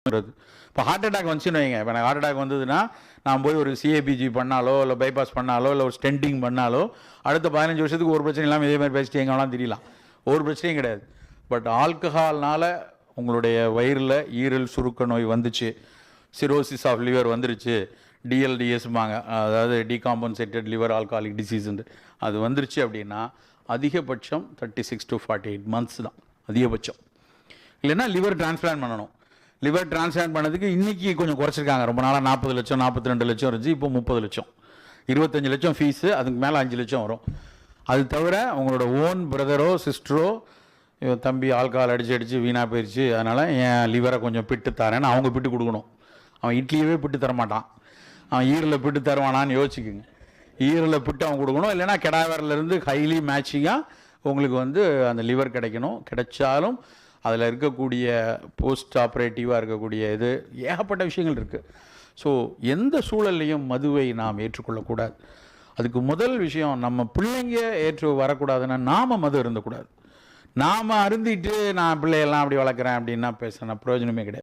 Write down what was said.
இப்போ heart attack வந்துச்சுன்னு வைங்க. இப்போ எனக்கு ஹார்ட் அட்டாக் வந்ததுன்னா நான் போய் ஒரு சிஏபிஜி பண்ணாலோ இல்லை பைபாஸ் பண்ணாலோ இல்லை ஒரு ஸ்டென்டிங் பண்ணாலோ அடுத்த 15 வருஷத்துக்கு ஒரு பிரச்சனை இல்லாமல் இதே மாதிரி பேசிட்டு எங்கெல்லாம் தெரியலாம், ஒரு பிரச்சனையும் கிடையாது. பட் ஆல்கஹால்னால் உங்களுடைய வயிறில் ஈரல் சுருக்க நோய் வந்துச்சு, சிரோசிஸ் ஆஃப் லிவர் வந்துருச்சு, டிஎல்டிஎஸ்பாங்க, அதாவது டீகாம்பன்சேட்டட் லிவர் ஆல்கஹாலிக் டிசீஸுண்டு அது வந்துருச்சு அப்படின்னா அதிகபட்சம் 36 to 48 months தான் அதிகபட்சம். இல்லைன்னா லிவர் டிரான்ஸ்பிளான்ட் பண்ணணும். லிவர் டிரான்ஸ்பிளான்ட் பண்ணதுக்கு இன்றைக்கி கொஞ்சம் குறைச்சிருக்காங்க. ரொம்ப நாளாக 40 லட்சம் 42 லட்சம் இருந்துச்சு, இப்போ 30 லட்சம், 25 லட்சம் ஃபீஸு, அதுக்கு மேலே 5 லட்சம் வரும். அது தவிர உங்களோட ஓன் பிரதரோ சிஸ்டரோ தம்பி ஆல்கஹால் அடித்து வீணாக போயிடுச்சு, அதனால் என் லிவரை கொஞ்சம் பிட்டு தரேன்னு அவங்க பிட்டு கொடுக்கணும். அவன் இட்லியவே பிட்டு தரமாட்டான், அவன் ஈரில் பிட்டு தருவானான்னு யோசிக்குங்க. ஈரில் பிட்டு அவன் கொடுக்கணும். இல்லைன்னா கெடாவரிலேருந்து ஹைலி மேட்சிங்காக உங்களுக்கு அந்த லிவர் கிடைக்கணும். கிடைச்சாலும் அதில் இருக்கக்கூடிய போஸ்ட் ஆப்ரேட்டிவாக இருக்கக்கூடிய இது ஏகப்பட்ட விஷயங்கள் இருக்குது. ஸோ எந்த சூழல்லையும் மதுவை நாம் ஏற்றுக்கொள்ளக்கூடாது. அதுக்கு முதல் விஷயம், நம்ம பிள்ளைங்க ஏற்று வரக்கூடாதுன்னா நாம் மது இருந்தக்கூடாது. நாம் அருந்திட்டு நான் பிள்ளையெல்லாம் அப்படி வளர்க்குறேன் அப்படின்னா பேசுன பிரயோஜனமே கிடையாது.